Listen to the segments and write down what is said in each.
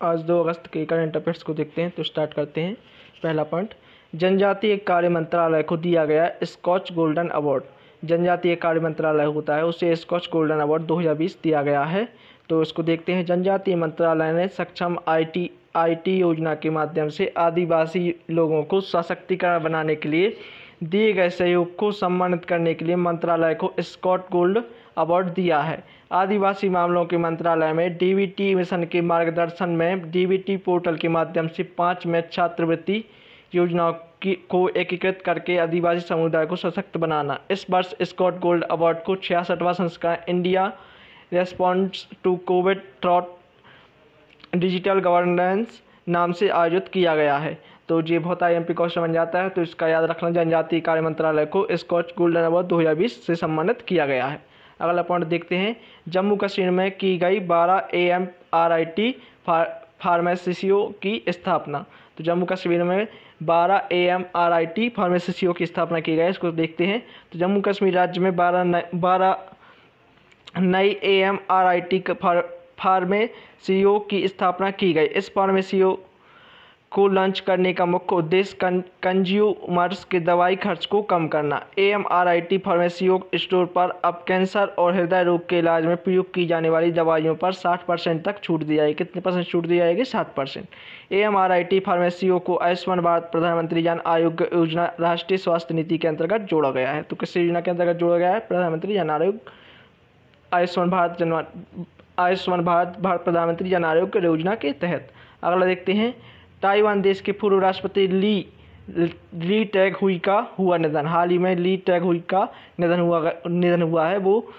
आज 2 अगस्त के current affairs को देखते हैं। तो स्टार्ट करते हैं। पहला पॉइंट, जनजातीय कार्य मंत्रालय को दिया गया स्कॉच गोल्डन अवार्ड। जनजातीय कार्य मंत्रालय होता है, उसे स्कॉच गोल्डन अवार्ड 2020 दिया गया है। तो इसको देखते हैं। जनजातीय मंत्रालय ने सक्षम आईटी योजना के माध्यम से आदिवासी लोगों को सशक्तिकरण बनाने के लिए दिए गए सहयोग को सम्मानित करने के लिए मंत्रालय को स्कॉच गोल्ड अवार्ड दिया है। आदिवासी मामलों के मंत्रालय में डीबीटी मिशन के मार्गदर्शन में डीबीटी पोर्टल के माध्यम से 5 में छात्रवृत्ति योजनाओं को एकीकृत करके आदिवासी समुदाय को सशक्त बनाना। इस वर्ष स्कॉच गोल्ड अवार्ड को 66वां संस्करण India response to COVID threat digital governance नाम से आयोजित किया गया है। तो ये बहुत IMP क्वेश्चन बन जाता है, तो इसका याद रखना। जनजातीय कार्य मंत्रालय को स्कॉच गोल्डन अवार्ड 2020 से सम्मानित किया गया है। अगला पॉइंट देखते हैं। जम्मू कश्मीर में की गई 12 AMRIT फार्मेसियों की स्थापना। तो जम्मू कश्मीर में 12 AMRIT फार्मेसियों की स्थापना की गई, इसको देखते हैं। तो जम्मू कश्मीर राज्य में 12 नई AMRIT फार्मेसियों की स्थापना की गई। इस फार्मेसियों को लॉन्च करने का मुख्य उद्देश्य कंज्यूमर्स के दवाई खर्च को कम करना। AMRIT फार्मेसियों स्टोर पर अब कैंसर और हृदय रोग के इलाज में प्रयोग की जाने वाली दवाइयों पर 60% तक छूट दी जाएगी। कितने परसेंट छूट दी जाएगी? 60%। AMRIT फार्मेसियों को आयुष्मान भारत प्रधानमंत्री जन आरोग्य योजना राष्ट्रीय स्वास्थ्य नीति के अंतर्गत जोड़ा गया है। तो किस योजना के अंतर्गत जोड़ा गया है? प्रधानमंत्री जन आरोग्य आयुष्मान भारत प्रधानमंत्री जन आरोग्य योजना के तहत। अगला देखते हैं। ताइवान देश के पूर्व राष्ट्रपति ली टैग हुई का हुआ निधन। हाल ही में ली टैग हुई का निधन हुआ है। वो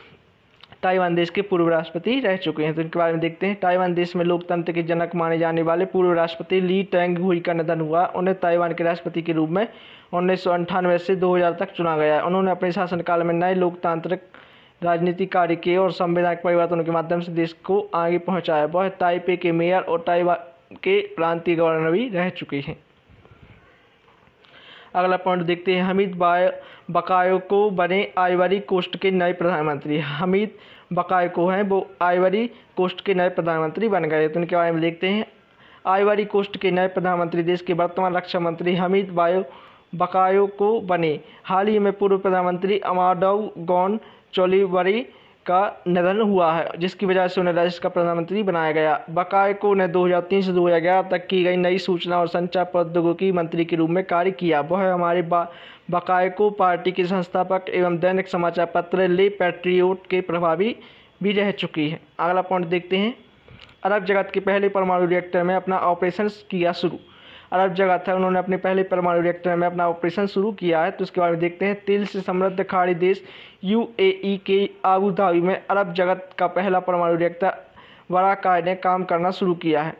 ताइवान देश के पूर्व राष्ट्रपति रह चुके हैं। तो इनके बारे में देखते हैं। ताइवान देश में लोकतंत्र के जनक माने जाने वाले पूर्व राष्ट्रपति ली टैग हुई का निधन हुआ। उन्हें ताइवान के राष्ट्रपति के रूप में 1998 से 2000 तक चुना गया है। उन्होंने अपने शासनकाल में नए लोकतांत्रिक राजनीतिक कार्य किए और संवैधानिक परिवर्तनों के माध्यम से देश को आगे पहुंचाया। वह ताइपे के मेयर और ताइवान के प्रांतीय गवर्नर भी रह चुके हैं। अगला पॉइंट देखते हैं। हमीद बकायोको बने आइवरी कोस्ट के नए प्रधानमंत्री। हमीद बकायोको हैं, वो आइवरी कोस्ट के नए प्रधानमंत्री बन गए। तो इनके बारे में देखते हैं। आइवरी कोस्ट के नए प्रधानमंत्री देश के वर्तमान रक्षा मंत्री हमीद बकायोको बने। हाल ही में पूर्व प्रधानमंत्री अमाडऊ गॉन चोलीवरी का निधन हुआ है, जिसकी वजह से उन्हें राज्य का प्रधानमंत्री बनाया गया। बकायोको ने 2003 से 2011 तक की गई नई सूचना और संचार प्रौद्योगिकी मंत्री के रूप में कार्य किया। वह हमारे बकायोको पार्टी के संस्थापक एवं दैनिक समाचार पत्र ले पैट्रियोट के प्रभावी भी रह चुकी है। अगला पॉइंट देखते हैं। अरब जगत के पहले परमाणु रिएक्टर में अपना ऑपरेशन किया शुरू। अरब जगत है, उन्होंने अपने पहले परमाणु रिएक्टर में अपना ऑपरेशन शुरू किया है। तो इसके बारे में देखते हैं। तेल से समृद्ध खाड़ी देश UAE के आबू धाबी में अरब जगत का पहला परमाणु रिएक्टर बराकाय ने काम करना शुरू किया है।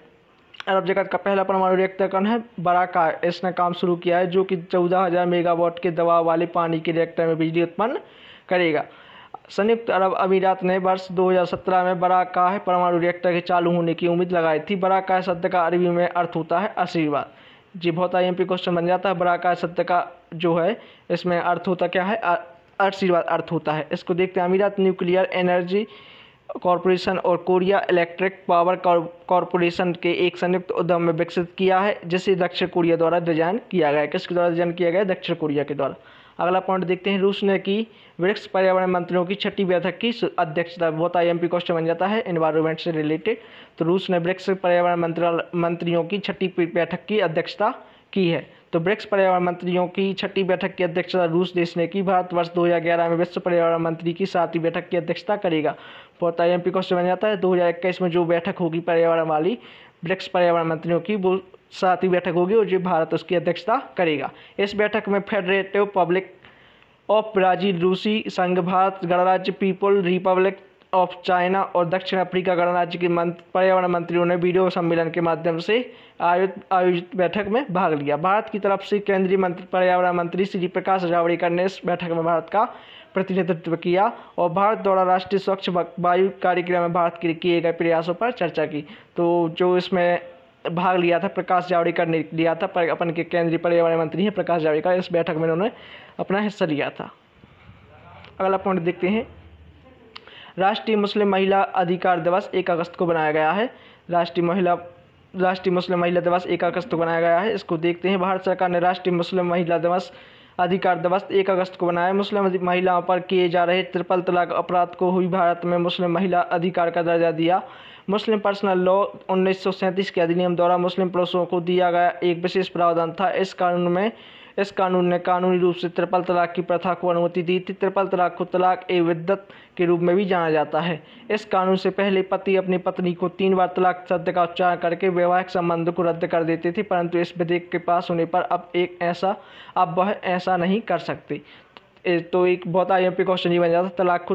अरब जगत का पहला परमाणु रिएक्टर कौन है? बराकाय। इसने काम शुरू किया है, जो कि 14,000 मेगावाट के दबाव वाले पानी के रिएक्टर में बिजली उत्पन्न करेगा। संयुक्त अरब अमीरात ने वर्ष 2017 में बराकाय परमाणु रिएक्टर के चालू होने की उम्मीद लगाई थी। बराकाय शब्द का अरबी में अर्थ होता है आशीर्वाद। जी बहुत IMP क्वेश्चन बन जाता है। बराकाय शब्द का जो है इसमें अर्थ होता क्या है? आशीर्वाद अर्थ होता है। इसको देखते हैं। अमीरात न्यूक्लियर एनर्जी कॉरपोरेशन और कोरिया इलेक्ट्रिक पावर कॉरपोरेशन के एक संयुक्त उद्यम में विकसित किया है, जिसे दक्षिण कोरिया द्वारा डिजाइन किया गया है। किसके द्वारा डिजाइन किया गया है? दक्षिण कोरिया के द्वारा। अगला पॉइंट देखते हैं। रूस ने की ब्रिक्स पर्यावरण मंत्रियों की 6ठी बैठक की अध्यक्षता। बहुत IMP क्वेश्चन बन जाता है एनवायरनमेंट से रिलेटेड। तो रूस ने ब्रिक्स पर्यावरण मंत्रियों की 6ठी बैठक की अध्यक्षता की है। तो ब्रिक्स पर्यावरण मंत्रियों की 6ठी बैठक की अध्यक्षता रूस देश ने की। भारत वर्ष 2011 में विश्व पर्यावरण मंत्री की 7वीं बैठक की अध्यक्षता करेगा। बहुत IMP क्वेश्चन बन जाता है। 2021 में जो बैठक होगी पर्यावरण वाली ब्रिक्स पर्यावरण मंत्रियों की, वो 7वीं बैठक होगी और जो भारत उसकी अध्यक्षता करेगा। इस बैठक में फेडरेटिव पब्लिक ऑफ ब्राजील, रूसी संघ भारत गणराज्य, पीपल रिपब्लिक ऑफ चाइना और दक्षिण अफ्रीका गणराज्य के पर्यावरण मंत्रियों ने वीडियो सम्मेलन के माध्यम से आयोजित बैठक में भाग लिया। भारत की तरफ से केंद्रीय पर्यावरण मंत्री श्री प्रकाश जावड़ेकर ने इस बैठक में भारत का प्रतिनिधित्व किया और भारत द्वारा राष्ट्रीय स्वच्छ वायु कार्यक्रम में भारत के लिए किए गए प्रयासों पर चर्चा की। तो जो इसमें भाग लिया था प्रकाश जावड़ेकर ने लिया था। अपन के केंद्रीय पर्यावरण मंत्री हैं प्रकाश जावड़ेकर। इस बैठक में उन्होंने अपना हिस्सा लिया था। अगला पॉइंट देखते हैं। राष्ट्रीय मुस्लिम महिला अधिकार दिवस 1 अगस्त को बनाया गया है। राष्ट्रीय राष्ट्रीय मुस्लिम महिला दिवस 1 अगस्त को बनाया गया है, इसको देखते हैं। भारत सरकार ने राष्ट्रीय मुस्लिम महिला दिवस अधिकार दिवस 1 अगस्त को बनाया। मुस्लिम महिलाओं पर किए जा रहे ट्रिपल तलाक अपराध को हुई भारत में मुस्लिम महिला अधिकार का दर्जा दिया। मुस्लिम पर्सनल लॉ 1937 के अधिनियम द्वारा मुस्लिम पुरुषों को दिया गया एक विशेष प्रावधान था। इस कानून ने कानूनी रूप से ट्रिपल तलाक की प्रथा को अनुमति दी थी। ट्रिपल तलाक को तलाक ए विद्दत के रूप में भी जाना जाता है। इस कानून से पहले पति अपनी पत्नी को 3 बार तलाक शब्द का उच्चारण करके वैवाहिक संबंध को रद्द कर देते थे, परंतु इस विधेयक के पास होने पर अब वह ऐसा नहीं कर सकते। तो एक बहुत IMP क्वेश्चन ये बन जाता है, तलाक को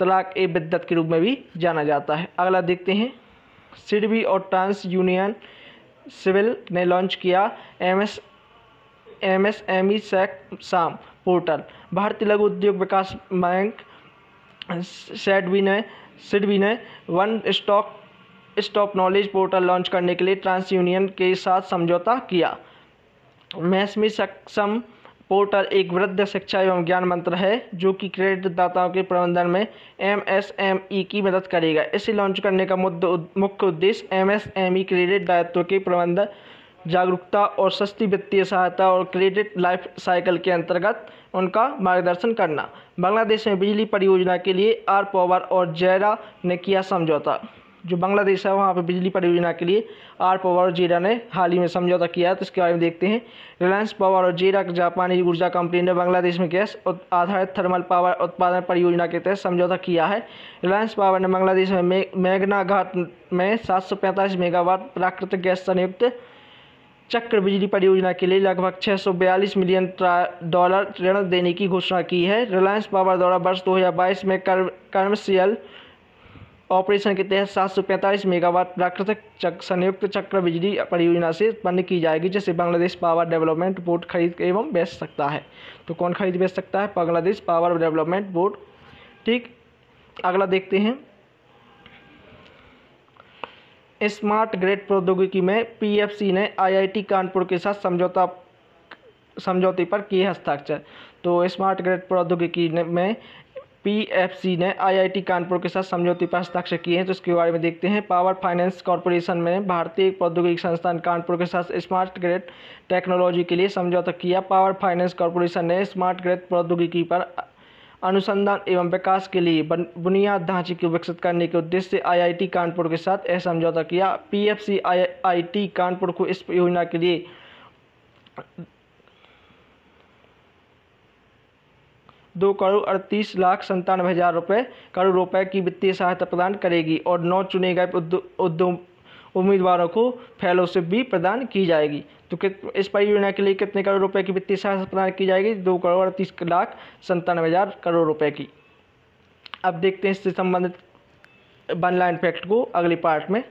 तलाक ए बिद्दत के रूप में भी जाना जाता है। अगला देखते हैं। सिडबी और ट्रांस यूनियन सिविल ने लॉन्च किया MSME SAM पोर्टल। भारतीय लघु उद्योग विकास बैंक सिडबी ने one stop knowledge portal launch करने के लिए ट्रांस यूनियन के साथ समझौता किया। MSME SAM पोर्टल एक वृद्ध शिक्षा एवं ज्ञान मंत्र है जो कि क्रेडिट दाताओं के प्रबंधन में MSME की मदद करेगा। इसे लॉन्च करने का मुख्य उद्देश्य MSME क्रेडिट दायित्व के प्रबंधन, जागरूकता और सस्ती वित्तीय सहायता और क्रेडिट लाइफ साइकिल के अंतर्गत उनका मार्गदर्शन करना। बांग्लादेश में बिजली परियोजना के लिए आर पावर और जेरा ने किया समझौता। जो बांग्लादेश है वहाँ पे बिजली परियोजना के लिए आर पावर और जेरा ने हाल ही में समझौता किया है, तो इसके बारे में देखते हैं। रिलायंस पावर और जेरा जापानी ऊर्जा कंपनी ने बांग्लादेश में गैस आधारित थर्मल पावर उत्पादन परियोजना के तहत समझौता किया है। रिलायंस पावर ने बांग्लादेश में मेघना घाट में 745 मेगावाट प्राकृतिक गैस संयुक्त चक्र बिजली परियोजना के लिए लगभग $642 मिलियन ऋण देने की घोषणा की है। रिलायंस पावर द्वारा वर्ष 2022 में कमर्शियल ऑपरेशन के तहत 745 मेगावाट प्राकृतिक संयुक्त चक्र बिजली परियोजना से उत्पन्न की जाएगी, जिसे बांग्लादेश पावर डेवलपमेंट बोर्ड खरीद एवं बेच सकता है। तो कौन खरीद बेच सकता है? Bangladesh power development board. ठीक, अगला देखते हैं। स्मार्ट ग्रिड प्रौद्योगिकी में PFC ने IIT कानपुर के साथ समझौते पर किए हस्ताक्षर। तो स्मार्ट ग्रिड प्रौद्योगिकी में PFC ने IIT कानपुर के साथ समझौते पर हस्ताक्षर किए हैं, तो इसके बारे में देखते हैं। पावर फाइनेंस कॉरपोरेशन में भारतीय प्रौद्योगिकी संस्थान कानपुर के साथ स्मार्ट ग्रिड टेक्नोलॉजी के लिए समझौता किया। पावर फाइनेंस कॉरपोरेशन ने स्मार्ट ग्रिड प्रौद्योगिकी पर अनुसंधान एवं विकास के लिए बुनियाद ढांचे को विकसित करने के उद्देश्य से IIT कानपुर के साथ यह समझौता किया। PFC IIT कानपुर को इस योजना के लिए ₹2,38,97,000 करोड़ रुपए की वित्तीय सहायता प्रदान करेगी और 9 चुने गए उम्मीदवारों को फेलोशिप भी प्रदान की जाएगी। तो इस परियोजना के लिए कितने करोड़ रुपए की वित्तीय सहायता प्रदान की जाएगी? 2,38,97,000 करोड़ रुपए की। अब देखते हैं इससे संबंधित 1 लाइन फैक्ट को अगले पार्ट में।